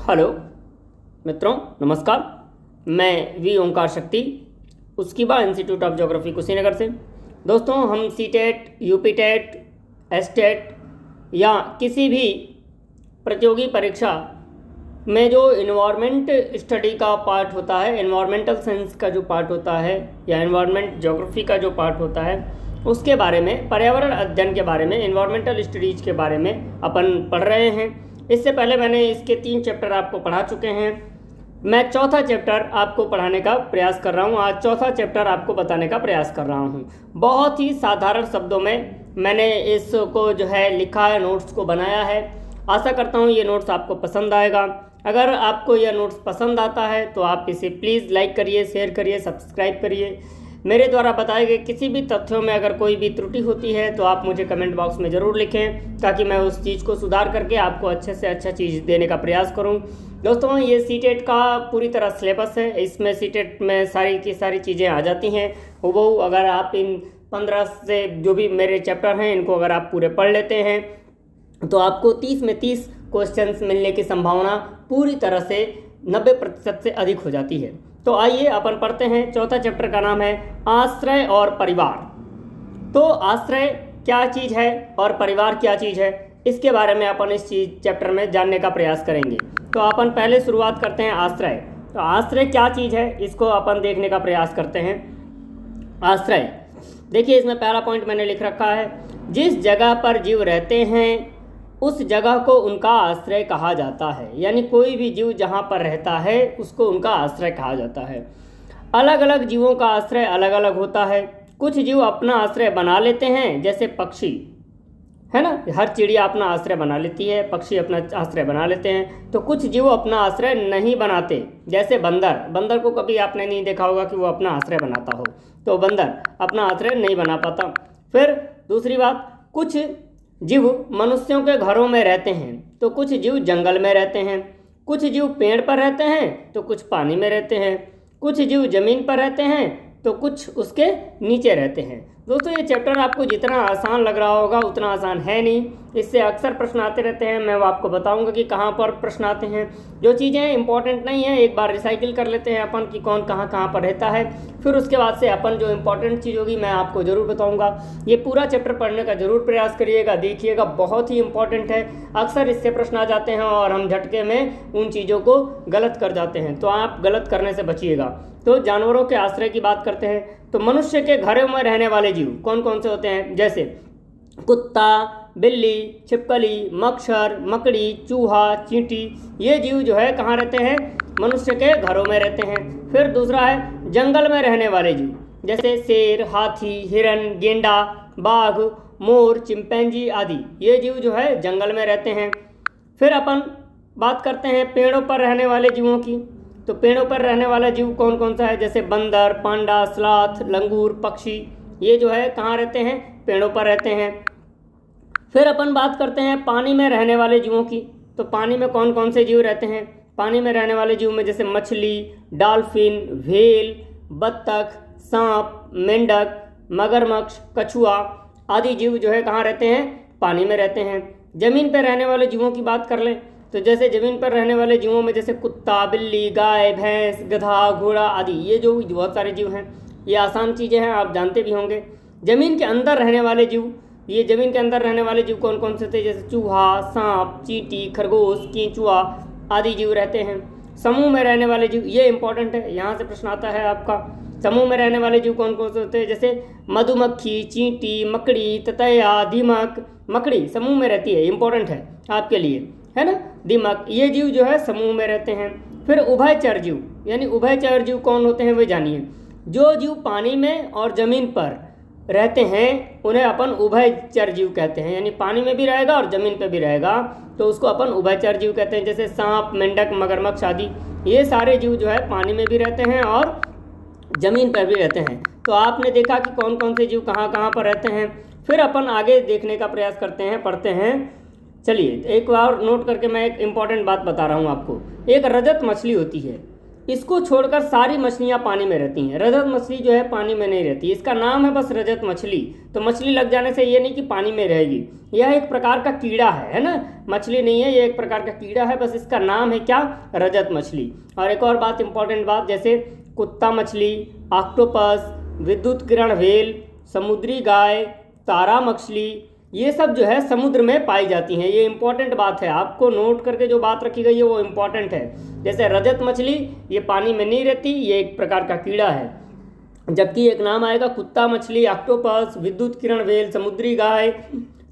Hello मित्रों, नमस्कार। मैं वी ओंकार शक्ति, उस्कीबा इंस्टीट्यूट ऑफ ज्योग्राफी कुशीनगर से। दोस्तों, हम C TET, UP TET, S TET या किसी भी प्रतियोगी परीक्षा में जो इन्वायरमेंट स्टडी का पार्ट होता है, इन्वायरमेंटल साइंस का जो पार्ट होता है या इन्वायरमेंट ज्योग्राफी का जो पार्ट होता है, उसके बारे में, पर्यावरण अध्ययन के बारे में, इन्वायरमेंटल स्टडीज के बारे में अपन पढ़ रहे हैं। इससे पहले मैंने इसके 3 चैप्टर आपको पढ़ा चुके हैं। मैं चौथा चैप्टर आपको पढ़ाने का प्रयास कर रहा हूँ। आज चौथा चैप्टर आपको बताने का प्रयास कर रहा हूँ। बहुत ही साधारण शब्दों में मैंने इसको जो है लिखा है, नोट्स को बनाया है। आशा करता हूँ ये नोट्स आपको पसंद आएगा। अगर आपको यह नोट्स पसंद आता है तो आप इसे प्लीज़ लाइक करिए, शेयर करिए, सब्सक्राइब करिए। मेरे द्वारा बताए गए किसी भी तथ्यों में अगर कोई भी त्रुटि होती है तो आप मुझे कमेंट बॉक्स में ज़रूर लिखें, ताकि मैं उस चीज़ को सुधार करके आपको अच्छे से अच्छा चीज़ देने का प्रयास करूं। दोस्तों, ये सी टेट का पूरी तरह सिलेबस है। इसमें सी टेट में सारी की सारी चीज़ें आ जाती हैं हूबहू। अगर आप इन 15 से जो भी मेरे चैप्टर हैं, इनको अगर आप पूरे पढ़ लेते हैं तो आपको 30 में 30 क्वेश्चंस मिलने की संभावना पूरी तरह से 90% से अधिक हो जाती है। तो आइए अपन पढ़ते हैं। चौथा चैप्टर का नाम है आश्रय और परिवार। तो आश्रय क्या चीज़ है और परिवार क्या चीज़ है, इसके बारे में अपन इस चैप्टर में जानने का प्रयास करेंगे। तो अपन पहले शुरुआत करते हैं आश्रय। तो आश्रय क्या चीज़ है, इसको अपन देखने का प्रयास करते हैं। आश्रय, देखिए इसमें पहला पॉइंट मैंने लिख रखा है, जिस जगह पर जीव रहते हैं उस जगह को उनका आश्रय कहा जाता है। यानी कोई भी जीव जहाँ पर रहता है उसको उनका आश्रय कहा जाता है। अलग अलग जीवों का आश्रय अलग अलग होता है। कुछ जीव अपना आश्रय बना लेते हैं, जैसे पक्षी, है ना। हर चिड़िया अपना आश्रय बना लेती है, पक्षी अपना आश्रय बना लेते हैं। तो कुछ जीव अपना आश्रय नहीं बनाते, जैसे बंदर। बंदर को कभी आपने नहीं देखा होगा कि वो अपना आश्रय बनाता हो, तो बंदर अपना आश्रय नहीं बना पाता। फिर दूसरी बात, कुछ जीव मनुष्यों के घरों में रहते हैं, तो कुछ जीव जंगल में रहते हैं। कुछ जीव पेड़ पर रहते हैं तो कुछ पानी में रहते हैं। कुछ जीव जमीन पर रहते हैं तो कुछ उसके नीचे रहते हैं। दोस्तों, ये चैप्टर आपको जितना आसान लग रहा होगा उतना आसान है नहीं। इससे अक्सर प्रश्न आते रहते हैं। मैं आपको बताऊंगा कि कहाँ पर प्रश्न आते हैं। जो चीज़ें इंपॉर्टेंट नहीं है एक बार रिसाइकिल कर लेते हैं अपन कि कौन कहाँ पर रहता है। फिर उसके बाद से अपन जो इंपॉर्टेंट चीज़ होगी मैं आपको ज़रूर बताऊँगा। ये पूरा चैप्टर पढ़ने का ज़रूर प्रयास करिएगा, देखिएगा, बहुत ही इंपॉर्टेंट है। अक्सर इससे प्रश्न आ जाते हैं और हम झटके में उन चीज़ों को गलत कर जाते हैं, तो आप गलत करने से बचिएगा। तो जानवरों के आश्रय की बात करते हैं। तो मनुष्य के घरों में रहने वाले जीव कौन कौन से होते हैं, जैसे कुत्ता, बिल्ली, छिपकली, मच्छर, मकड़ी, चूहा, चींटी। ये जीव जो है कहाँ रहते हैं, मनुष्य के घरों में रहते हैं। फिर दूसरा है जंगल में रहने वाले जीव, जैसे शेर, हाथी, हिरन, गेंडा, बाघ, मोर, चिंपैंजी आदि। ये जीव जो है जंगल में रहते हैं। फिर अपन बात करते हैं पेड़ों पर रहने वाले जीवों की। तो पेड़ों पर रहने वाला जीव कौन कौन सा है, जैसे बंदर, पांडा, स्लॉथ, लंगूर, पक्षी। ये जो है कहाँ रहते हैं, पेड़ों पर रहते हैं। फिर अपन बात करते हैं पानी में रहने वाले जीवों की। तो पानी में कौन कौन से जीव रहते हैं, पानी में रहने वाले जीव में जैसे मछली, डॉल्फिन, व्हेल, बत्तख, सांप, मेंढक, मगरमच्छ, कछुआ आदि जीव जो है कहाँ रहते हैं, पानी में रहते हैं। जमीन पर रहने वाले जीवों की बात कर लें तो जैसे जमीन पर रहने वाले जीवों में जैसे कुत्ता, बिल्ली, गाय, भैंस, गधा, घोड़ा आदि। ये जो बहुत सारे जीव हैं, ये आसान चीज़ें हैं, आप जानते भी होंगे। जमीन के अंदर रहने वाले जीव, ये जमीन के अंदर रहने वाले जीव कौन कौन से थे, जैसे चूहा, सांप, चींटी, खरगोश, कीचुआ आदि जीव रहते हैं। समूह में रहने वाले जीव, ये इंपॉर्टेंट है, यहाँ से प्रश्न आता है आपका। समूह में रहने वाले जीव कौन कौन से होते हैं, जैसे मधुमक्खी, चींटी, मकड़ी, ततैया, दीमक। मकड़ी समूह में रहती है, इंपॉर्टेंट है आपके लिए, है ना, दीमक। ये जीव जो है समूह में रहते हैं। फिर उभयचर जीव, यानी उभयचर जीव कौन होते हैं वे जानिए। जो जीव पानी में और जमीन पर रहते हैं उन्हें अपन उभयचर जीव कहते हैं, यानी पानी में भी रहेगा और जमीन पर भी रहेगा, तो उसको अपन उभयचर जीव कहते हैं। जैसे सांप, मेंढक, मगरमच्छ आदि। ये सारे जीव जो है पानी में भी रहते हैं और जमीन पर भी रहते हैं। तो आपने देखा कि कौन कौन से जीव कहाँ कहाँ पर रहते हैं। फिर अपन आगे देखने का प्रयास करते हैं, पढ़ते हैं। चलिए एक बार नोट करके मैं एक इम्पॉर्टेंट बात बता रहा हूँ आपको। एक रजत मछली होती है। इसको छोड़कर सारी मछलियाँ पानी में रहती हैं। रजत मछली जो है पानी में नहीं रहती, इसका नाम है बस रजत मछली। तो मछली लग जाने से ये नहीं कि पानी में रहेगी, यह एक प्रकार का कीड़ा है ना, मछली नहीं है, ये एक प्रकार का कीड़ा है, बस इसका नाम है क्या, रजत मछली। और एक और बात, इंपॉर्टेंट बात, जैसे कुत्ता मछली, ऑक्टोपस, विद्युत किरण व्हेल, समुद्री गाय, तारा मछली, ये सब जो है समुद्र में पाई जाती हैं। ये इंपॉर्टेंट बात है, आपको नोट करके जो बात रखी गई है वो इंपॉर्टेंट है। जैसे रजत मछली ये पानी में नहीं रहती, ये एक प्रकार का कीड़ा है, जबकि एक नाम आएगा कुत्ता मछली, ऑक्टोपस, विद्युत किरण व्हेल, समुद्री गाय,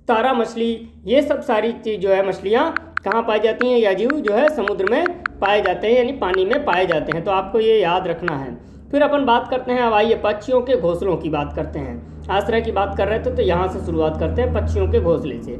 तारा मछली, ये सब सारी चीज़ जो है मछलियाँ कहाँ पाई जाती हैं, या जीव जो है समुद्र में पाए जाते हैं, यानी पानी में पाए जाते हैं। तो आपको ये याद रखना है। फिर अपन बात करते हैं, अब आइए पक्षियों के घोंसलों की बात करते हैं। आश्रय की बात कर रहे थे तो यहाँ से शुरुआत करते हैं पक्षियों के घोंसले से।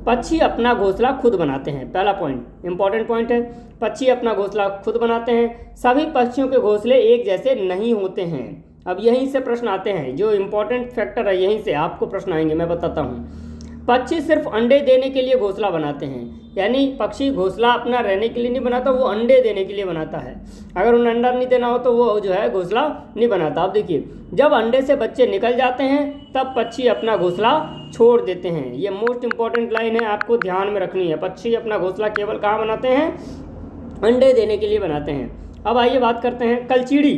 पक्षी अपना घोंसला खुद बनाते हैं, पहला पॉइंट, इंपॉर्टेंट पॉइंट है। पक्षी अपना घोंसला खुद बनाते हैं। सभी पक्षियों के घोंसले एक जैसे नहीं होते हैं। अब यहीं से प्रश्न आते हैं, जो इंपॉर्टेंट फैक्टर है यहीं से आपको प्रश्न आएंगे, मैं बताता हूँ। पक्षी सिर्फ अंडे देने के लिए घोंसला बनाते हैं, यानी पक्षी घोंसला अपना रहने के लिए नहीं बनाता, वो अंडे देने के लिए बनाता है। अगर उन्हें अंडा नहीं देना हो तो वो जो है घोंसला नहीं बनाता। अब देखिए, जब अंडे से बच्चे निकल जाते हैं तब पक्षी अपना घोंसला छोड़ देते हैं। ये मोस्ट इंपॉर्टेंट लाइन है, आपको ध्यान में रखनी है। पक्षी अपना घोंसला केवल कहाँ बनाते हैं, अंडे देने के लिए बनाते हैं। अब आइए बात करते हैं कलचीड़ी,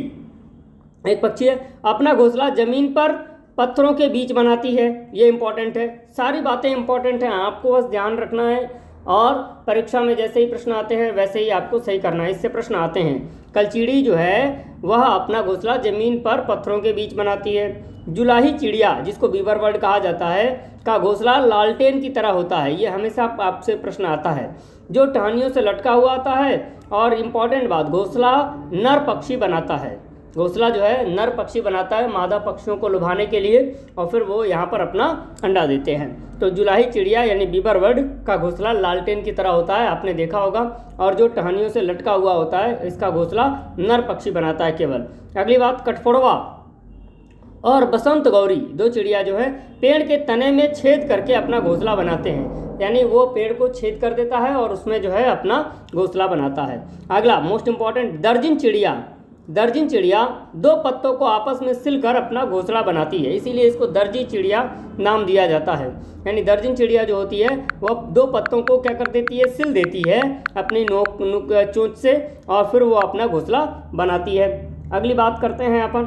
एक पक्षी है, अपना घोंसला जमीन पर पत्थरों के बीच बनाती है। ये इंपॉर्टेंट है, सारी बातें इंपॉर्टेंट हैं, आपको बस ध्यान रखना है, और परीक्षा में जैसे ही प्रश्न आते हैं वैसे ही आपको सही करना है। इससे प्रश्न आते हैं, कलचीड़ी जो है वह अपना घोंसला जमीन पर पत्थरों के बीच बनाती है। जुलाही चिड़िया, जिसको बीवर बर्ड कहा जाता है, का घोंसला लालटेन की तरह होता है। ये हमेशा आपसे प्रश्न आता है, जो टहनियों से लटका हुआ आता है। और इम्पॉर्टेंट बात, घोंसला नर पक्षी बनाता है। घोंसला जो है नर पक्षी बनाता है मादा पक्षियों को लुभाने के लिए, और फिर वो यहाँ पर अपना अंडा देते हैं। तो जुलाही चिड़िया यानी बीबर बर्ड का घोंसला लालटेन की तरह होता है, आपने देखा होगा, और जो टहनियों से लटका हुआ होता है इसका घोंसला नर पक्षी बनाता है केवल। अगली बात, कठफोड़वा और बसंत गौरी, दो चिड़िया जो है पेड़ के तने में छेद करके अपना घोंसला बनाते हैं, यानी वो पेड़ को छेद कर देता है और उसमें जो है अपना घोंसला बनाता है। अगला मोस्ट इंपॉर्टेंट, दर्जन चिड़िया। दर्जन चिड़िया दो पत्तों को आपस में सिलकर अपना घोंसला बनाती है, इसीलिए इसको दर्जी चिड़िया नाम दिया जाता है। यानी दर्जन चिड़िया जो होती है वह दो पत्तों को क्या कर देती है, सिल देती है अपनी नोक चोंच से, और फिर वो अपना घोंसला बनाती है। अगली बात करते हैं अपन,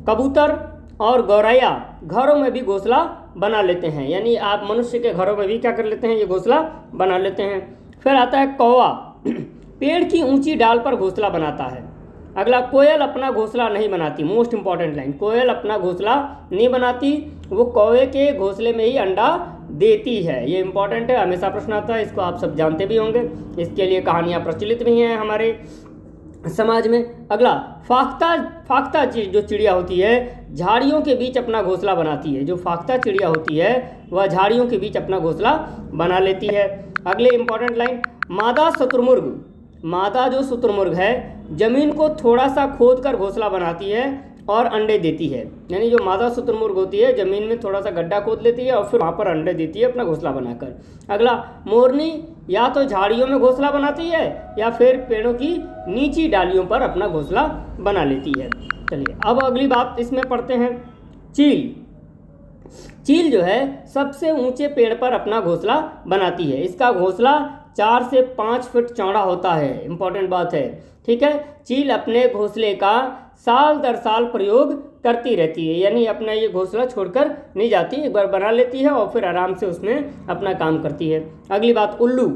कबूतर और गौरैया घरों में भी घोंसला बना लेते हैं, यानी आप मनुष्य के घरों में भी क्या कर लेते हैं, ये घोंसला बना लेते हैं। फिर आता है कौवा, पेड़ की ऊंची डाल पर घोंसला बनाता है। अगला, कोयल अपना घोंसला नहीं बनाती, मोस्ट इंपॉर्टेंट लाइन, कोयल अपना घोंसला नहीं बनाती, वो कौवे के घोंसले में ही अंडा देती है। ये इंपॉर्टेंट है, हमेशा प्रश्न आता है, इसको आप सब जानते भी होंगे, इसके लिए कहानियाँ प्रचलित भी हैं हमारे समाज में। अगला, फाख्ता जो चिड़िया होती है झाड़ियों के बीच अपना घोंसला बनाती है। जो फाख्ता चिड़िया होती है वह झाड़ियों के बीच अपना घोंसला बना लेती है। अगले इंपॉर्टेंट लाइन, मादा शुतुरमुर्ग, मादा जो शुतुरमुर्ग है जमीन को थोड़ा सा खोद कर घोंसला बनाती है और अंडे देती है। यानी जो मादा शुतुरमुर्ग होती है जमीन में थोड़ा सा गड्ढा खोद लेती है और फिर वहाँ पर अंडे देती है अपना घोंसला बनाकर। अगला, मोरनी या तो झाड़ियों में घोंसला बनाती है या फिर पेड़ों की नीची डालियों पर अपना घोंसला बना लेती है। चलिए अब अगली बात इसमें पढ़ते हैं, चील। चील जो है सबसे ऊंचे पेड़ पर अपना घोंसला बनाती है। इसका घोंसला 4 से 5 फीट चौड़ा होता है, इंपॉर्टेंट बात है, ठीक है। चील अपने घोंसले का साल दर साल प्रयोग करती रहती है, यानी अपना ये घोंसला छोड़कर नहीं जाती, एक बार बना लेती है और फिर आराम से उसमें अपना काम करती है। अगली बात, उल्लू।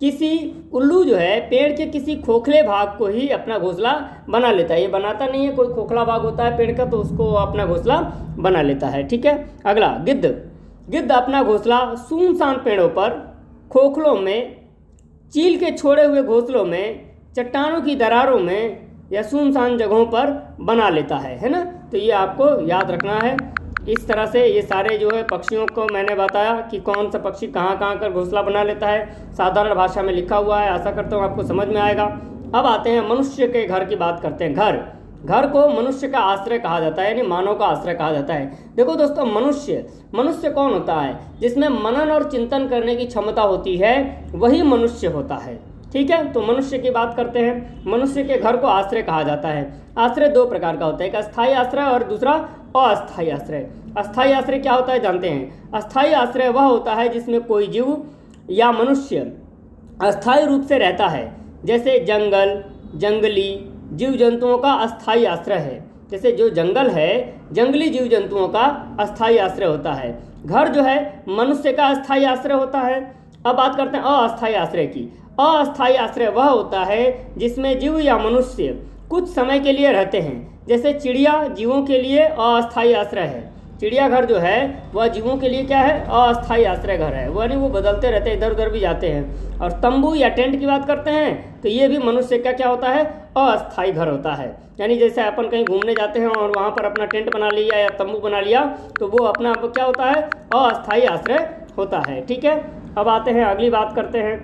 उल्लू जो है पेड़ के किसी खोखले भाग को ही अपना घोंसला बना लेता है, ये बनाता नहीं है, कोई खोखला भाग होता है पेड़ का तो उसको अपना घोंसला बना लेता है, ठीक है। अगला, गिद्ध अपना घोंसला सुनसान पेड़ों पर, खोखलों में, चील के छोड़े हुए घोंसलों में, चट्टानों की दरारों में या सुनसान जगहों पर बना लेता है ना। तो ये आपको याद रखना है। इस तरह से ये सारे जो है पक्षियों को मैंने बताया कि कौन सा पक्षी कहाँ कहाँ कर घोंसला बना लेता है, साधारण भाषा में लिखा हुआ है, आशा करता हूँ आपको समझ में आएगा। अब आते हैं मनुष्य के घर की बात करते हैं। घर को मनुष्य का आश्रय कहा जाता है, यानी मानव का आश्रय कहा जाता है। देखो दोस्तों, मनुष्य कौन होता है, जिसमें मनन और चिंतन करने की क्षमता होती है वही मनुष्य होता है। ठीक है। तो मनुष्य की बात करते हैं। मनुष्य के घर को आश्रय कहा जाता है। आश्रय दो प्रकार का होता है, एक अस्थायी आश्रय और दूसरा अस्थायी आश्रय। अस्थायी आश्रय क्या होता है जानते हैं। अस्थायी आश्रय वह होता है जिसमें कोई जीव या मनुष्य अस्थायी रूप से रहता है, जैसे जंगल, जंगली जीव जंतुओं का अस्थायी आश्रय है। जैसे जो जंगल है, जंगली जीव जंतुओं का अस्थायी आश्रय होता है। घर जो है मनुष्य का अस्थायी आश्रय होता है। अब बात करते हैं अस्थायी आश्रय की। अस्थायी आश्रय वह होता है जिसमें जीव या मनुष्य कुछ समय के लिए रहते हैं, जैसे चिड़िया जीवों के लिए अस्थायी आश्रय है। चिड़ियाघर जो है वह जीवों के लिए क्या है, अस्थायी आश्रय घर है। वह नहीं, वो बदलते रहते हैं, इधर उधर भी जाते हैं। और तंबू या टेंट की बात करते हैं तो ये भी मनुष्य का क्या होता है, अस्थायी घर होता है। यानी जैसे अपन कहीं घूमने जाते हैं और वहाँ पर अपना टेंट बना लिया या तंबू बना लिया तो वो अपना क्या होता है, अस्थायी आश्रय होता है। ठीक है। अब आते हैं अगली बात करते हैं।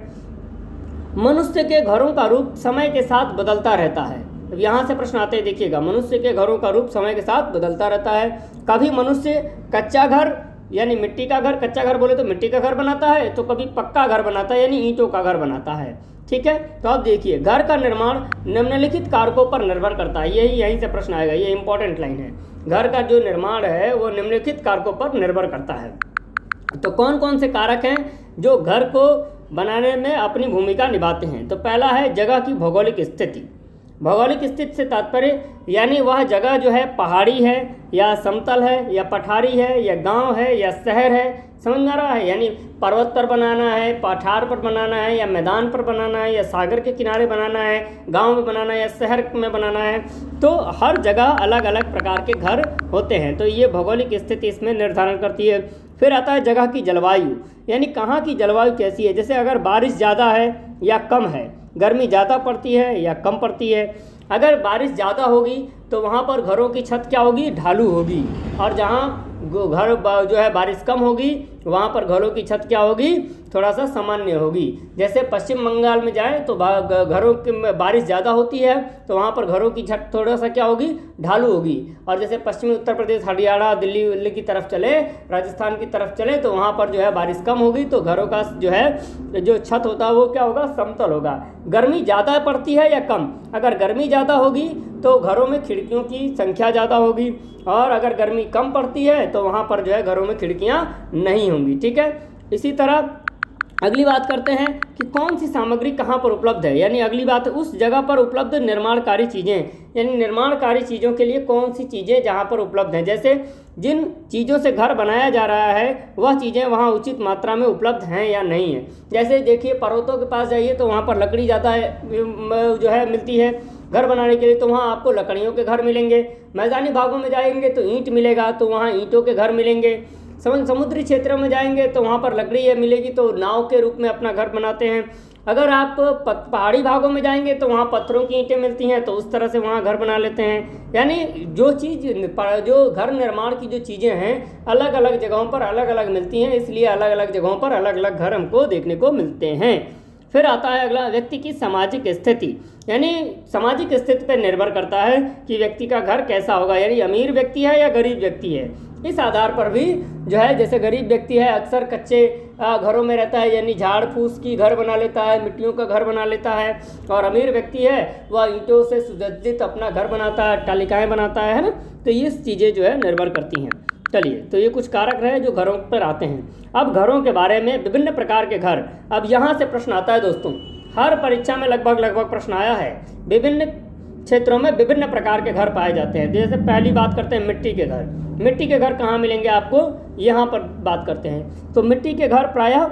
मनुष्य के घरों का रूप समय के साथ बदलता रहता है। अब यहाँ से प्रश्न आते हैं, देखिएगा, मनुष्य के घरों का रूप समय के साथ बदलता रहता है। कभी मनुष्य कच्चा घर यानी मिट्टी का घर, कच्चा घर बोले तो मिट्टी का घर बनाता है, तो कभी पक्का घर बनाता है यानी ईंटों का घर बनाता है। ठीक है। तो अब देखिए, घर का निर्माण निम्नलिखित कारकों पर निर्भर करता है। यहीं से प्रश्न आएगा, ये इंपॉर्टेंट लाइन है। घर का जो निर्माण है वो निम्नलिखित कारकों पर निर्भर करता है। तो कौन कौन से कारक हैं जो घर को बनाने में अपनी भूमिका निभाते हैं। तो पहला है जगह की भौगोलिक स्थिति। भौगोलिक स्थिति से तात्पर्य यानी वह जगह जो है पहाड़ी है या समतल है या पठारी है या गांव है या शहर है, समझ में आ रहा है। यानी पर्वत पर बनाना है, पठार पर बनाना है या मैदान पर बनाना है या सागर के किनारे बनाना है, गांव में बनाना है या शहर में बनाना है, तो हर जगह अलग अलग प्रकार के घर होते हैं। तो ये भौगोलिक स्थिति इसमें निर्धारण करती है। फिर आता है जगह की जलवायु, यानी कहाँ की जलवायु कैसी है। जैसे अगर बारिश ज़्यादा है या कम है, गर्मी ज़्यादा पड़ती है या कम पड़ती है। अगर बारिश ज़्यादा होगी तो वहाँ पर घरों की छत क्या होगी, ढालू होगी। और जहाँ घर जो है बारिश कम होगी वहाँ पर घरों की छत क्या होगी, थोड़ा सा सामान्य होगी। जैसे पश्चिम बंगाल में जाएं तो घरों की बारिश ज़्यादा होती है तो वहाँ पर घरों की छत थोड़ा सा क्या होगी, ढालू होगी। और जैसे पश्चिमी उत्तर प्रदेश, हरियाणा, दिल्ली की तरफ चले, राजस्थान की तरफ चले तो वहाँ पर जो है बारिश कम होगी तो घरों का जो है जो छत होता है वो क्या होगा, समतल होगा। गर्मी ज़्यादा पड़ती है या कम, अगर गर्मी ज़्यादा होगी तो घरों में खिड़कियों की संख्या ज़्यादा होगी, और अगर गर्मी कम पड़ती है तो वहाँ पर जो है घरों में खिड़कियाँ नहीं होंगी। ठीक है। इसी तरह अगली बात करते हैं कि कौन सी सामग्री कहाँ पर उपलब्ध है। यानी अगली बात है उस जगह पर उपलब्ध निर्माणकारी चीज़ें, यानी निर्माणकारी चीज़ों के लिए कौन सी चीज़ें जहाँ पर उपलब्ध हैं। जैसे जिन चीज़ों से घर बनाया जा रहा है वह चीज़ें वहाँ उचित मात्रा में उपलब्ध हैं या नहीं है। जैसे देखिए, पर्वतों के पास जाइए तो वहाँ पर लकड़ी ज़्यादा जो है मिलती है घर बनाने के लिए, तो वहाँ आपको लकड़ियों के घर मिलेंगे। मैदानी भागों में जाएंगे तो ईंट मिलेगा, तो वहाँ ईंटों के घर मिलेंगे। समुद्री क्षेत्रों में जाएंगे तो वहाँ पर लकड़ी मिलेगी, तो नाव के रूप में अपना घर बनाते हैं। अगर आप पहाड़ी भागों में जाएंगे तो वहाँ पत्थरों की ईंटें मिलती हैं, तो उस तरह से वहाँ घर बना लेते हैं। यानी जो घर निर्माण की जो चीज़ें हैं अलग अलग जगहों पर अलग अलग मिलती हैं, इसलिए अलग अलग जगहों पर अलग अलग घर हमको देखने को मिलते हैं। फिर आता है अगला, व्यक्ति की सामाजिक स्थिति। यानी सामाजिक स्थिति पर निर्भर करता है कि व्यक्ति का घर कैसा होगा, यानी अमीर व्यक्ति है या गरीब व्यक्ति है। इस आधार पर भी जो है, जैसे गरीब व्यक्ति है अक्सर कच्चे घरों में रहता है, यानी झाड़ फूस की घर बना लेता है, मिट्टियों का घर बना लेता है। और अमीर व्यक्ति है वह ईंटों से सुसज्जित अपना घर बनाता है, टालिकाएँ बनाता है ना। तो ये चीज़ें जो है निर्भर करती हैं। चलिए, तो ये कुछ कारक रहे जो घरों पर आते हैं। अब घरों के बारे में, विभिन्न प्रकार के घर। अब यहाँ से प्रश्न आता है दोस्तों, हर परीक्षा में लगभग प्रश्न आया है। विभिन्न क्षेत्रों में विभिन्न प्रकार के घर पाए जाते हैं। जैसे पहली बात करते हैं मिट्टी के घर। मिट्टी के घर कहाँ मिलेंगे आपको, यहाँ पर बात करते हैं। तो मिट्टी के घर प्रायः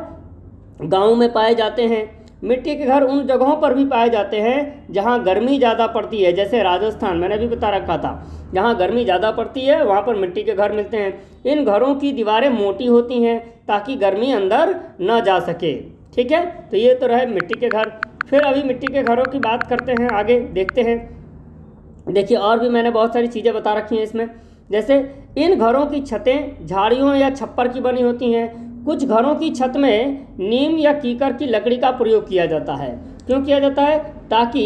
गाँव में पाए जाते हैं। मिट्टी के घर उन जगहों पर भी पाए जाते हैं जहाँ गर्मी ज़्यादा पड़ती है, जैसे राजस्थान, मैंने भी बता रखा था, जहाँ गर्मी ज़्यादा पड़ती है वहाँ पर मिट्टी के घर मिलते हैं। इन घरों की दीवारें मोटी होती हैं ताकि गर्मी अंदर न जा सके। ठीक है। तो ये तो रहे मिट्टी के घर। फिर अभी मिट्टी के घरों की बात करते हैं, आगे देखते हैं। देखिए, और भी मैंने बहुत सारी चीज़ें बता रखी हैं इसमें। जैसे इन घरों की छतें झाड़ियों या छप्पर की बनी होती हैं। कुछ घरों की छत में नीम या कीकर की लकड़ी का प्रयोग किया जाता है। क्यों किया जाता है, ताकि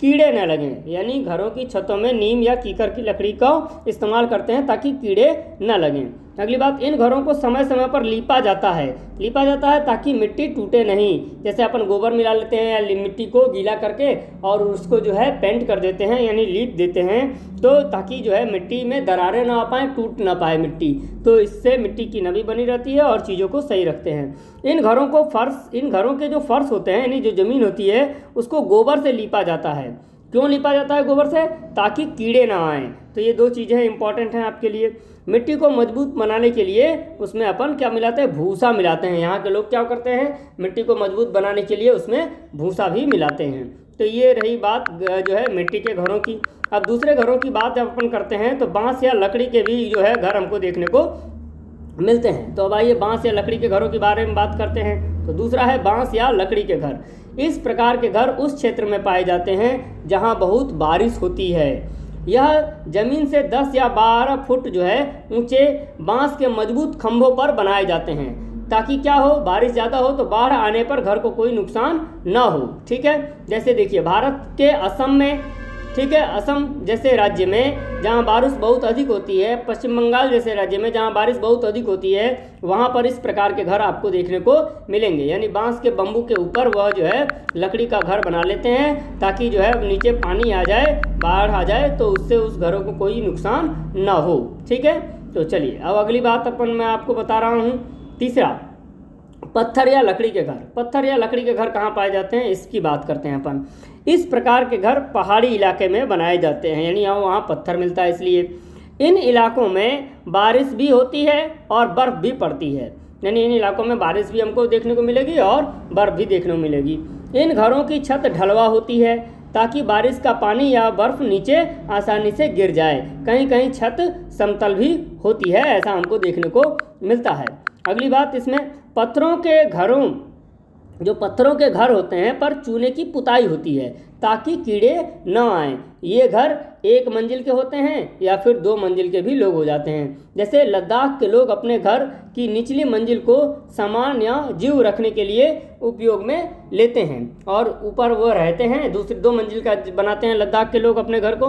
कीड़े न लगें, यानी घरों की छतों में नीम या कीकर की लकड़ी का इस्तेमाल करते हैं ताकि कीड़े न लगें। अगली बात, इन घरों को समय समय पर लीपा जाता है ताकि मिट्टी टूटे नहीं। जैसे अपन गोबर मिला लेते हैं या मिट्टी को गीला करके और उसको जो है पेंट कर देते हैं यानी लीप देते हैं, तो ताकि जो है मिट्टी में दरारें ना आ पाएँ, टूट ना पाए मिट्टी, तो इससे मिट्टी की नमी बनी रहती है और चीज़ों को सही रखते हैं। इन घरों के जो फर्श होते हैं यानी जो ज़मीन होती है उसको गोबर से लीपा जाता है। क्यों लीपा जाता है गोबर से? ताकि कीड़े ना आएँ। तो ये 2 चीज़ें इंपॉर्टेंट हैं आपके लिए। मिट्टी को मजबूत बनाने के लिए उसमें अपन क्या मिलाते हैं? भूसा मिलाते हैं। यहाँ के लोग क्या करते हैं? मिट्टी को मजबूत बनाने के लिए उसमें भूसा भी मिलाते हैं। तो ये रही बात जो है मिट्टी के घरों की। अब दूसरे घरों की बात जब अपन करते हैं तो बांस या लकड़ी के भी जो है घर हमको देखने को मिलते हैं। तो अब आइए बांस या लकड़ी के घरों के बारे में बात करते हैं। तो दूसरा है बांस या लकड़ी के घर। इस प्रकार के घर उस क्षेत्र में पाए जाते हैं जहां बहुत बारिश होती है। यह जमीन से 10 या 12 फुट जो है ऊंचे बांस के मजबूत खंभों पर बनाए जाते हैं ताकि क्या हो, बारिश ज़्यादा हो तो बाढ़ आने पर घर को कोई नुकसान ना हो। ठीक है, जैसे देखिए भारत के असम में, ठीक है, असम जैसे राज्य में जहाँ बारिश बहुत अधिक होती है, पश्चिम बंगाल जैसे राज्य में जहाँ बारिश बहुत अधिक होती है, वहाँ पर इस प्रकार के घर आपको देखने को मिलेंगे। यानी बांस के बम्बू के ऊपर वह जो है लकड़ी का घर बना लेते हैं ताकि जो है नीचे पानी आ जाए, बाढ़ आ जाए तो उससे उस घरों को कोई नुकसान ना हो। ठीक है, तो चलिए अब अगली बात मैं आपको बता रहा हूँ। तीसरा, पत्थर या लकड़ी के घर। पत्थर या लकड़ी के घर कहाँ पाए जाते हैं इसकी बात करते हैं अपन। इस प्रकार के घर पहाड़ी इलाके में बनाए जाते हैं, यानी वहाँ पत्थर मिलता है इसलिए। इन इलाकों में बारिश भी होती है और बर्फ़ भी पड़ती है, यानी इन इलाकों में बारिश भी हमको देखने को मिलेगी और बर्फ़ भी देखने को मिलेगी। इन घरों की छत ढलवा होती है ताकि बारिश का पानी या बर्फ़ नीचे आसानी से गिर जाए। कहीं कहीं छत समतल भी होती है, ऐसा हमको देखने को मिलता है। अगली बात, इसमें जो पत्थरों के घर होते हैं पर चूने की पुताई होती है ताकि कीड़े न आएँ। ये घर 1 मंजिल के होते हैं या फिर 2 मंजिल के भी लोग हो जाते हैं। जैसे लद्दाख के लोग अपने घर की निचली मंजिल को सामान या जीव रखने के लिए उपयोग में लेते हैं और ऊपर वो रहते हैं, दूसरी 2 मंजिल का बनाते हैं लद्दाख के लोग अपने घर को,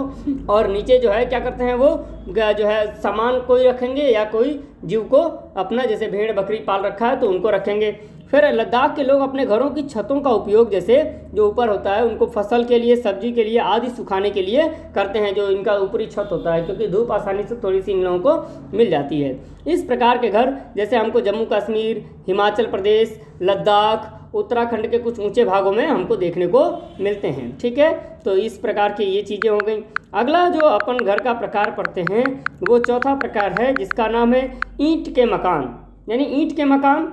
और नीचे जो है क्या करते हैं, वो जो है सामान कोई रखेंगे या कोई जीव को अपना, जैसे भेड़ बकरी पाल रखा है तो उनको रखेंगे। फिर लद्दाख के लोग अपने घरों की छतों का उपयोग, जैसे जो ऊपर होता है उनको फसल के लिए, सब्जी के लिए आदि सुखाने के लिए करते हैं, जो इनका ऊपरी छत होता है, क्योंकि धूप आसानी से थोड़ी सी इन लोगों को मिल जाती है। इस प्रकार के घर जैसे हमको जम्मू कश्मीर, हिमाचल प्रदेश, लद्दाख, उत्तराखंड के कुछ ऊंचे भागों में हमको देखने को मिलते हैं। ठीक है, तो इस प्रकार की ये चीज़ें हो गई। अगला जो अपन घर का प्रकार पढ़ते हैं वो चौथा प्रकार है जिसका नाम है ईंट के मकान, यानी ईंट के मकान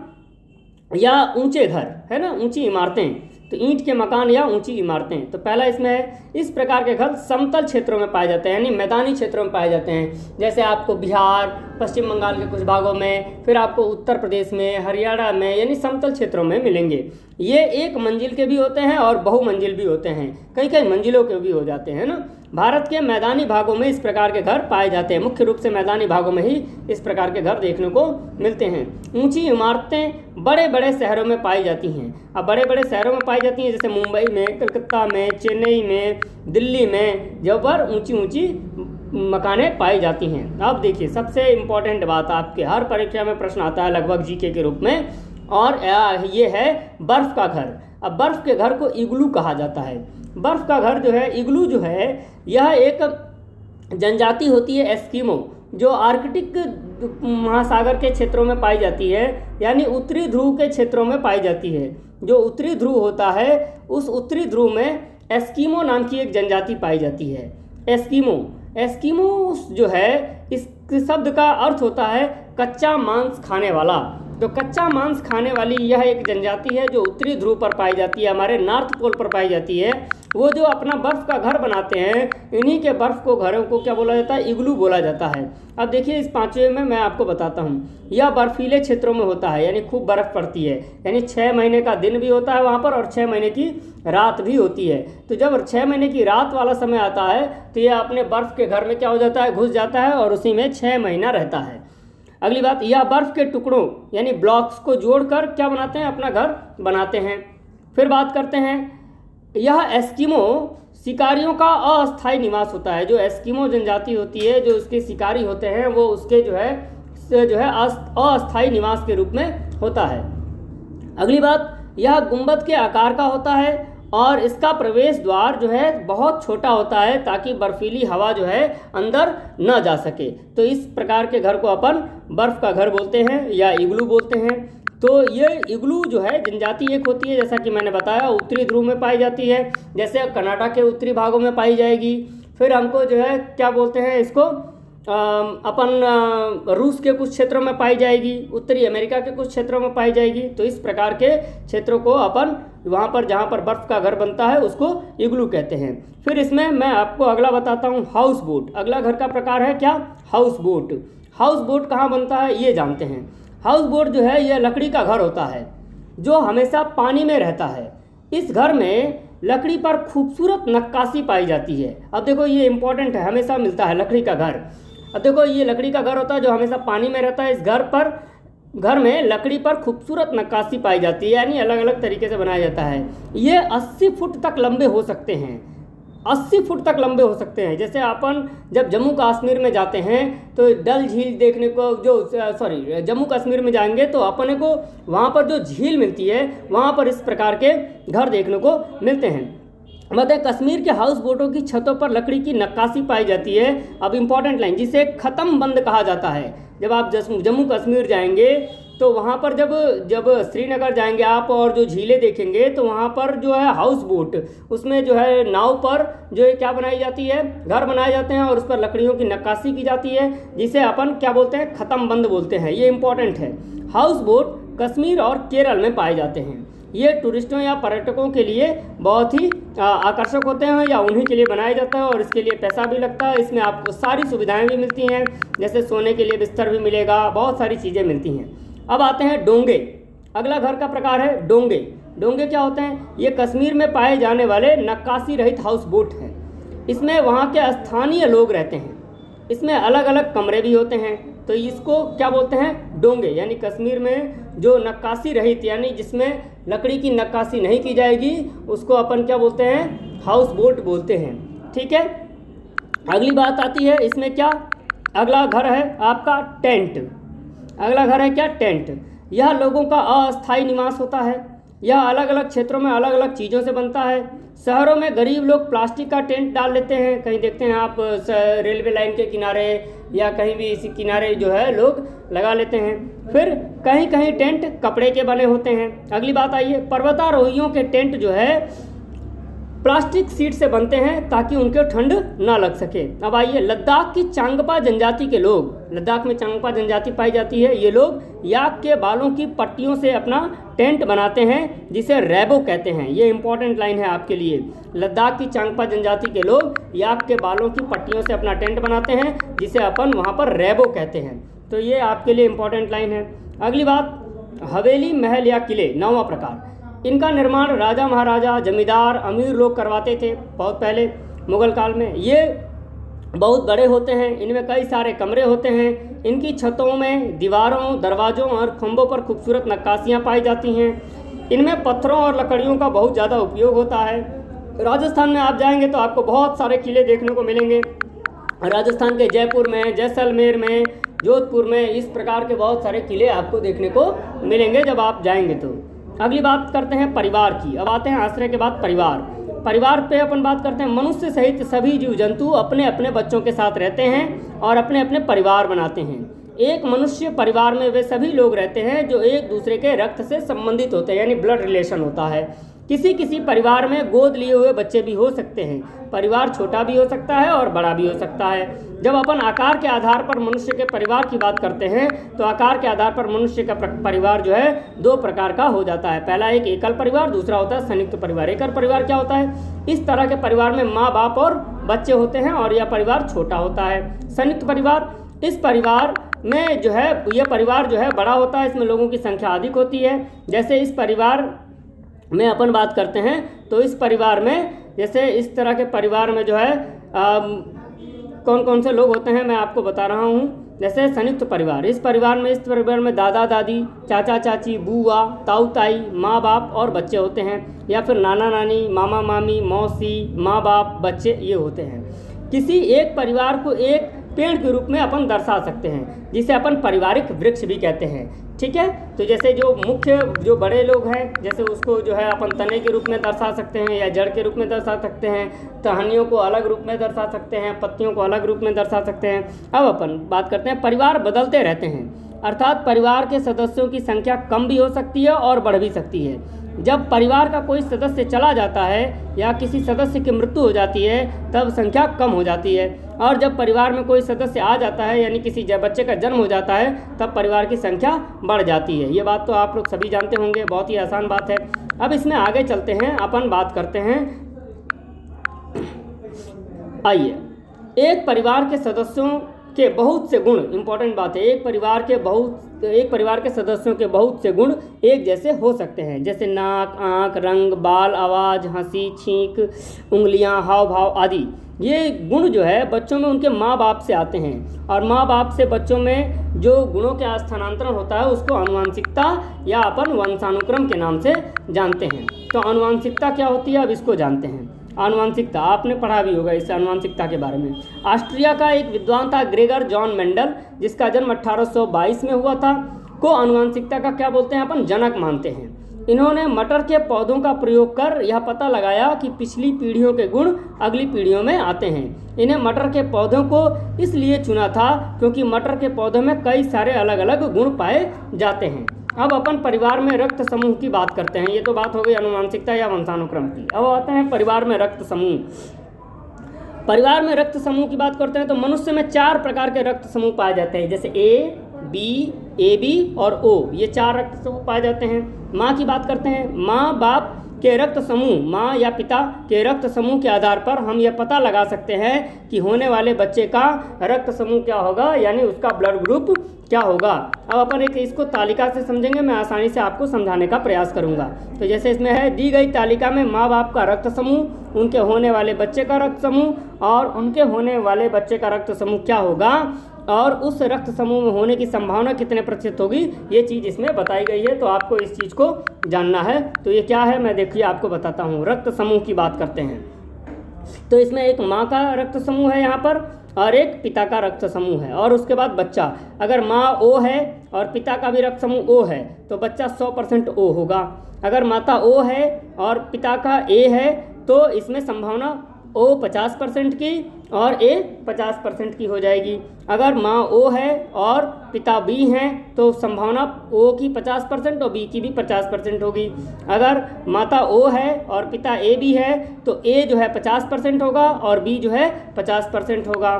या ऊंचे घर, है ना, ऊंची इमारतें। तो ईंट के मकान या ऊंची इमारतें। तो पहला इसमें है, इस प्रकार के घर समतल क्षेत्रों में पाए जाते हैं, यानी मैदानी क्षेत्रों में पाए जाते हैं। जैसे आपको बिहार, पश्चिम बंगाल के कुछ भागों में, फिर आपको उत्तर प्रदेश में, हरियाणा में, यानी समतल क्षेत्रों में मिलेंगे। ये 1 मंजिल के भी होते हैं और बहुमंजिल भी होते हैं, कई कई मंजिलों के भी हो जाते हैं ना। भारत के मैदानी भागों में इस प्रकार के घर पाए जाते हैं, मुख्य रूप से मैदानी भागों में ही इस प्रकार के घर देखने को मिलते हैं। ऊंची इमारतें बड़े बड़े शहरों में पाई जाती हैं। अब बड़े बड़े शहरों में पाई जाती हैं जैसे मुंबई में, कलकत्ता में, चेन्नई में, दिल्ली में, जहाँ पर ऊंची ऊंची मकानें पाई जाती हैं। अब देखिए सबसे इम्पोर्टेंट बात, आपके हर परीक्षा में प्रश्न आता है लगभग जीके के रूप में, और ये है बर्फ़ का घर। अब बर्फ़ के घर को इग्लू कहा जाता है। बर्फ़ का घर जो है, इग्लू जो है, यह एक जनजाति होती है एस्किमो, जो आर्कटिक महासागर के क्षेत्रों में पाई जाती है, यानी उत्तरी ध्रुव के क्षेत्रों में पाई जाती है। जो उत्तरी ध्रुव होता है उस उत्तरी ध्रुव में एस्किमो नाम की एक जनजाति पाई जाती है। एस्किमो जो है, इस शब्द का अर्थ होता है कच्चा मांस खाने वाला। तो कच्चा मांस खाने वाली यह एक जनजाति है जो उत्तरी ध्रुव पर पाई जाती है, हमारे नॉर्थ पोल पर पाई जाती है। वो जो अपना बर्फ़ का घर बनाते हैं, इन्हीं के बर्फ़ को घरों को क्या बोला जाता है, इग्लू बोला जाता है। अब देखिए इस 5वें में मैं आपको बताता हूँ, यह बर्फीले क्षेत्रों में होता है, यानी खूब बर्फ़ पड़ती है, यानी 6 महीने का दिन भी होता है वहाँ पर और 6 महीने की रात भी होती है। तो जब 6 महीने की रात वाला समय आता है तो यह अपने बर्फ़ के घर में क्या हो जाता है, घुस जाता है और उसी में 6 महीना रहता है। अगली बात, यह बर्फ़ के टुकड़ों यानी ब्लॉक्स को जोड़कर क्या बनाते हैं, अपना घर बनाते हैं। फिर बात करते हैं, यह एस्किमो शिकारियों का अस्थायी निवास होता है। जो एस्किमो जनजाति होती है, जो उसके शिकारी होते हैं, वो उसके जो है अस्थायी निवास के रूप में होता है। अगली बात, यह गुंबद के आकार का होता है और इसका प्रवेश द्वार जो है बहुत छोटा होता है ताकि बर्फीली हवा जो है अंदर न जा सके। तो इस प्रकार के घर को अपन बर्फ़ का घर बोलते हैं या इग्लू बोलते हैं। तो ये इग्लू जो है जनजाति एक होती है, जैसा कि मैंने बताया, उत्तरी ध्रुव में पाई जाती है, जैसे कनाडा के उत्तरी भागों में पाई जाएगी। फिर हमको जो है क्या बोलते हैं इसको, अपन रूस के कुछ क्षेत्रों में पाई जाएगी, उत्तरी अमेरिका के कुछ क्षेत्रों में पाई जाएगी। तो इस प्रकार के क्षेत्रों को अपन वहाँ पर जहाँ पर बर्फ़ का घर बनता है उसको इग्लू कहते हैं। फिर इसमें मैं आपको अगला बताता हूँ, हाउस बोट। अगला घर का प्रकार है क्या, हाउस बोट। हाउस बोट कहाँ बनता है ये जानते हैं। हाउस बोट जो है यह लकड़ी का घर होता है जो हमेशा पानी में रहता है। इस घर में लकड़ी पर खूबसूरत नक्काशी पाई जाती है। अब देखो ये इंपॉर्टेंट है, हमेशा मिलता है लकड़ी का घर। अब देखो ये लकड़ी का घर होता है जो हमेशा पानी में रहता है। इस घर में लकड़ी पर खूबसूरत नक्काशी पाई जाती है, यानी अलग अलग तरीके से बनाया जाता है। ये 80 फुट तक लंबे हो सकते हैं, 80 फुट तक लंबे हो सकते हैं। जैसे अपन जब जम्मू कश्मीर में जाते हैं तो डल झील देखने को, जम्मू कश्मीर में जाएंगे तो अपने को वहाँ पर जो झील मिलती है वहाँ पर इस प्रकार के घर देखने को मिलते हैं। मतलब कश्मीर के हाउस बोटों की छतों पर लकड़ी की नक्काशी पाई जाती है। अब इम्पॉर्टेंट लाइन, जिसे ख़त्म बंद कहा जाता है। जब आप जम्मू कश्मीर जाएंगे तो वहाँ पर जब श्रीनगर जाएंगे आप और जो झीलें देखेंगे तो वहाँ पर जो है हाउस बोट, उसमें जो है नाव पर जो है क्या बनाई जाती है, घर बनाए जाते हैं और उस पर लकड़ियों की नक्काशी की जाती है, जिसे अपन क्या बोलते हैं, ख़त्म बंद बोलते हैं। ये इंपॉर्टेंट है। हाउस बोट कश्मीर और केरल में पाए जाते हैं। ये टूरिस्टों या पर्यटकों के लिए बहुत ही आकर्षक होते हैं या उन्हीं के लिए बनाया जाता है और इसके लिए पैसा भी लगता है। इसमें आपको सारी सुविधाएं भी मिलती हैं, जैसे सोने के लिए बिस्तर भी मिलेगा, बहुत सारी चीज़ें मिलती हैं। अब आते हैं डोंगे। अगला घर का प्रकार है डोंगे। डोंगे क्या होते हैं, ये कश्मीर में पाए जाने वाले नक्काशी रहित हाउस बोट हैं। इसमें वहाँ के स्थानीय लोग रहते हैं। इसमें अलग अलग कमरे भी होते हैं। तो इसको क्या बोलते हैं, डोंगे। यानी कश्मीर में जो नक्काशी रहित, यानी जिसमें लकड़ी की नक्काशी नहीं की जाएगी, उसको अपन क्या बोलते हैं, हाउस बोट बोलते हैं। ठीक है। अगली बात आती है इसमें क्या, अगला घर है आपका टेंट। अगला घर है क्या, टेंट। यह लोगों का अस्थायी निवास होता है। यह अलग अलग क्षेत्रों में अलग अलग चीज़ों से बनता है। शहरों में गरीब लोग प्लास्टिक का टेंट डाल लेते हैं। कहीं देखते हैं आप रेलवे लाइन के किनारे या कहीं भी इसी किनारे जो है लोग लगा लेते हैं। फिर कहीं कहीं टेंट कपड़े के बने होते हैं। अगली बात आई है, पर्वतारोहियों के टेंट जो है प्लास्टिक सीट से बनते हैं ताकि उनको ठंड ना लग सके। अब आइए, लद्दाख की चांगपा जनजाति के लोग, लद्दाख में चांगपा जनजाति पाई जाती है। ये लोग याक के बालों की पट्टियों से अपना टेंट बनाते हैं, जिसे रैबो कहते हैं। ये इंपॉर्टेंट लाइन है आपके लिए। लद्दाख की चांगपा जनजाति के लोग याक के बालों की पट्टियों से अपना टेंट बनाते हैं, जिसे अपन वहाँ पर रैबो कहते हैं। तो ये आपके लिए इंपॉर्टेंट लाइन है। अगली बात, हवेली, महल या किले, 9वां प्रकार। इनका निर्माण राजा महाराजा, जमींदार, अमीर लोग करवाते थे बहुत पहले मुग़ल काल में। ये बहुत बड़े होते हैं, इनमें कई सारे कमरे होते हैं। इनकी छतों में, दीवारों, दरवाज़ों और खंभों पर खूबसूरत नक्काशियाँ पाई जाती हैं। इनमें पत्थरों और लकड़ियों का बहुत ज़्यादा उपयोग होता है। राजस्थान में आप जाएंगे तो आपको बहुत सारे किले देखने को मिलेंगे। राजस्थान के जयपुर में, जैसलमेर में, जोधपुर में इस प्रकार के बहुत सारे किले आपको देखने को मिलेंगे जब आप जाएंगे तो। अगली बात करते हैं परिवार की। अब आते हैं आश्रय के बाद परिवार। परिवार पे अपन बात करते हैं। मनुष्य सहित सभी जीव जंतु अपने अपने बच्चों के साथ रहते हैं और अपने अपने परिवार बनाते हैं। एक मनुष्य परिवार में वे सभी लोग रहते हैं जो एक दूसरे के रक्त से संबंधित होते हैं, यानी ब्लड रिलेशन होता है। किसी किसी परिवार में गोद लिए हुए बच्चे भी हो सकते हैं। परिवार छोटा भी हो सकता है और बड़ा भी हो सकता है। जब अपन आकार के आधार पर मनुष्य के परिवार की बात करते हैं तो आकार के आधार पर मनुष्य का परिवार जो है 2 प्रकार का हो जाता है। पहला एक एकल परिवार, दूसरा होता है संयुक्त परिवार। एकल परिवार क्या होता है, इस तरह के परिवार में माँ बाप और बच्चे होते हैं और यह परिवार छोटा होता है। संयुक्त परिवार, इस परिवार में जो है यह परिवार जो है बड़ा होता है, इसमें लोगों की संख्या अधिक होती है। जैसे इस परिवार में अपन बात करते हैं तो इस परिवार में, जैसे इस तरह के परिवार में जो है कौन कौन से लोग होते हैं मैं आपको बता रहा हूँ। जैसे संयुक्त परिवार, इस परिवार में दादा दादी, चाचा चाची, बुआ, ताऊ ताई, माँ बाप और बच्चे होते हैं। या फिर नाना नानी, मामा मामी, मौसी, माँ बाप, बच्चे, ये होते हैं। किसी एक परिवार को एक पेड़ के रूप में अपन दर्शा सकते हैं, जिसे अपन पारिवारिक वृक्ष भी कहते हैं। ठीक है, तो जैसे जो मुख्य जो बड़े लोग हैं, जैसे उसको जो है अपन तने के रूप में दर्शा सकते हैं या जड़ के रूप में दर्शा सकते हैं, टहनियों को अलग रूप में दर्शा सकते हैं, पत्तियों को अलग रूप में दर्शा सकते हैं। अब अपन बात करते हैं, परिवार बदलते रहते हैं, अर्थात परिवार के सदस्यों की संख्या कम भी हो सकती है और बढ़ भी सकती है। जब परिवार का कोई सदस्य चला जाता है या किसी सदस्य की मृत्यु हो जाती है तब संख्या कम हो जाती है, और जब परिवार में कोई सदस्य आ जाता है यानी किसी बच्चे का जन्म हो जाता है तब परिवार की संख्या बढ़ जाती है। ये बात तो आप लोग सभी जानते होंगे, बहुत ही आसान बात है। अब इसमें आगे चलते हैं, अपन बात करते हैं, आइए, एक परिवार के सदस्यों के बहुत से गुण, इंपॉर्टेंट बात है, एक परिवार के सदस्यों के बहुत से गुण एक जैसे हो सकते हैं, जैसे नाक, आँख, रंग, बाल, आवाज़, हंसी, छींक, उंगलियां, हाव भाव आदि। ये गुण जो है बच्चों में उनके माँ बाप से आते हैं, और माँ बाप से बच्चों में जो गुणों का स्थानांतरण होता है उसको आनुवंशिकता या अपन वंशानुक्रम के नाम से जानते हैं। तो आनुवंशिकता क्या होती है, अब इसको जानते हैं। आनुवंशिकता आपने पढ़ा भी होगा, इस आनुवंशिकता के बारे में। ऑस्ट्रिया का एक विद्वान था ग्रेगर जॉन मेंडल, जिसका जन्म 1822 में हुआ था, को आनुवंशिकता का क्या बोलते हैं, अपन जनक मानते हैं। इन्होंने मटर के पौधों का प्रयोग कर यह पता लगाया कि पिछली पीढ़ियों के गुण अगली पीढ़ियों में आते हैं। इन्हें मटर के पौधों को इसलिए चुना था क्योंकि मटर के पौधों में कई सारे अलग अलग गुण पाए जाते हैं। अब अपन परिवार में रक्त समूह की बात करते हैं। ये तो बात हो गई आनुवंशिकता या वंशानुक्रम की। अब आते हैं परिवार में रक्त समूह। परिवार में रक्त समूह की बात करते हैं तो मनुष्य में 4 प्रकार के रक्त समूह पाए जाते हैं, जैसे ए, बी, AB और O, ये 4 रक्त समूह पाए जाते हैं। माँ की बात करते हैं, माँ बाप के रक्त समूह, माँ या पिता के रक्त समूह के आधार पर हम यह पता लगा सकते हैं कि होने वाले बच्चे का रक्त समूह क्या होगा, यानी उसका ब्लड ग्रुप क्या होगा। अब अपन एक इसको तालिका से समझेंगे, मैं आसानी से आपको समझाने का प्रयास करूंगा। तो जैसे इसमें है, दी गई तालिका में माँ बाप का रक्त समूह, उनके होने वाले बच्चे का रक्त समूह और उनके होने वाले बच्चे का रक्त समूह क्या होगा, और उस रक्त समूह में होने की संभावना कितने प्रतिशत होगी, ये चीज़ इसमें बताई गई है। तो आपको इस चीज़ को जानना है। तो ये क्या है, मैं देखिए आपको बताता हूँ। रक्त समूह की बात करते हैं तो इसमें एक माँ का रक्त समूह है यहाँ पर, और एक पिता का रक्त समूह है, और उसके बाद बच्चा। अगर माँ O है और पिता का भी रक्त समूह O है तो बच्चा 100% O होगा। अगर माता O है और पिता का A है तो इसमें संभावना O 50% की और A 50% की हो जाएगी। अगर माँ O है और पिता B हैं तो संभावना O की 50% और B की भी 50% होगी। अगर माता O है और पिता A भी है तो A जो है 50% होगा और B जो है 50% होगा।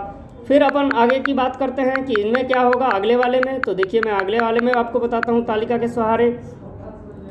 फिर अपन आगे की बात करते हैं कि इनमें क्या होगा अगले वाले में। तो देखिए मैं अगले वाले में आपको बताता हूँ, तालिका के सहारे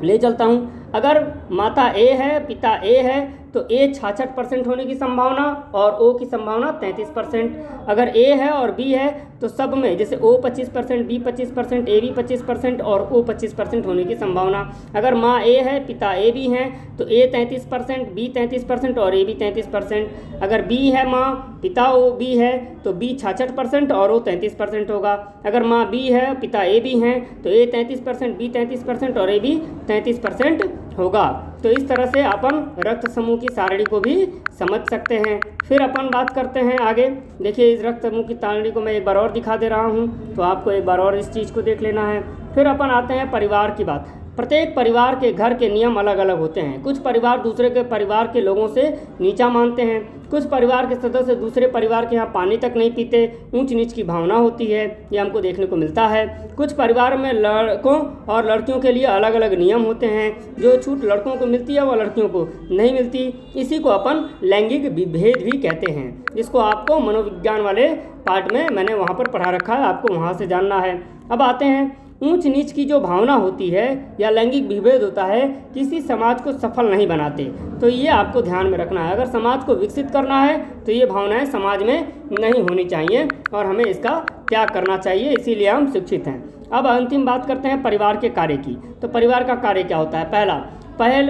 ले चलता हूँ। अगर माता A है, पिता A है तो A 66% होने की संभावना और O की संभावना 33%। अगर A है और B है तो सब में जैसे O 25%, B 25%, A भी 25% और O 25% होने की संभावना। अगर माँ A है, पिता A भी हैं तो A 33%, B 33% और A भी 33%। अगर B है माँ, पिता O B है तो B 66% और O 33% होगा। अगर माँ B है, पिता A भी हैं तो A 33%, B 33% और A भी 33% होगा। तो इस तरह से अपन रक्त समूह की सारणी को भी समझ सकते हैं। फिर अपन बात करते हैं आगे। देखिए इस रक्त समूह की सारणी को मैं एक बार और दिखा दे रहा हूँ, तो आपको एक बार और इस चीज़ को देख लेना है। फिर अपन आते हैं परिवार की बात। प्रत्येक परिवार के घर के नियम अलग अलग होते हैं। कुछ परिवार दूसरे के परिवार के लोगों से नीचा मानते हैं। कुछ परिवार के सदस्य दूसरे परिवार के यहाँ पानी तक नहीं पीते, ऊंच नीच की भावना होती है, ये हमको देखने को मिलता है। कुछ परिवार में लड़कों और लड़कियों के लिए अलग अलग नियम होते हैं। जो छूट लड़कों को मिलती है वो लड़कियों को नहीं मिलती। इसी को अपन लैंगिक विभेद भी कहते हैं, जिसको आपको मनोविज्ञान वाले पार्ट में मैंने वहाँ पर पढ़ा रखा है, आपको वहाँ से जानना है। अब आते हैं ऊंच नीच की जो भावना होती है या लैंगिक विभेद होता है, किसी समाज को सफल नहीं बनाते। तो ये आपको ध्यान में रखना है। अगर समाज को विकसित करना है तो ये भावनाएं समाज में नहीं होनी चाहिए और हमें इसका त्याग करना चाहिए, इसीलिए हम शिक्षित हैं। अब अंतिम बात करते हैं परिवार के कार्य की। तो परिवार का कार्य क्या होता है?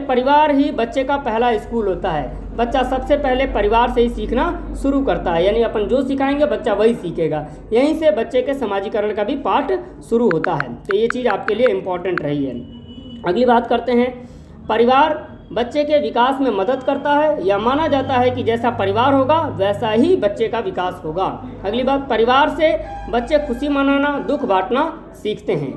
परिवार ही बच्चे का पहला स्कूल होता है। बच्चा सबसे पहले परिवार से ही सीखना शुरू करता है, यानी अपन जो सिखाएंगे बच्चा वही सीखेगा। यहीं से बच्चे के समाजीकरण का भी पाठ शुरू होता है। तो ये चीज़ आपके लिए इम्पॉर्टेंट रही है। अगली बात करते हैं, परिवार बच्चे के विकास में मदद करता है। यह माना जाता है कि जैसा परिवार होगा वैसा ही बच्चे का विकास होगा। अगली बात, परिवार से बच्चे खुशी मनाना, दुख बांटना सीखते हैं।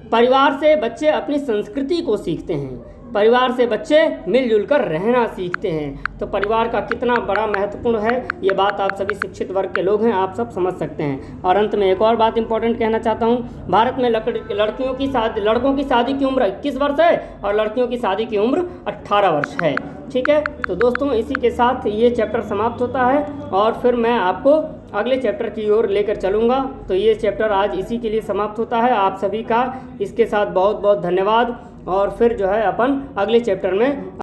परिवार से बच्चे अपनी संस्कृति को सीखते हैं। परिवार से बच्चे मिलजुल कर रहना सीखते हैं। तो परिवार का कितना बड़ा महत्वपूर्ण है, ये बात आप सभी शिक्षित वर्ग के लोग हैं, आप सब समझ सकते हैं। और अंत में एक और बात इंपॉर्टेंट कहना चाहता हूँ, भारत में लड़कों की शादी की उम्र 21 वर्ष है और लड़कियों की शादी की उम्र 18 वर्ष है। ठीक है, तो दोस्तों इसी के साथ ये चैप्टर समाप्त होता है और फिर मैं आपको अगले चैप्टर की ओर लेकर चलूँगा। तो ये चैप्टर आज इसी के लिए समाप्त होता है। आप सभी का इसके साथ बहुत बहुत धन्यवाद और फिर जो है अपन अगले चैप्टर में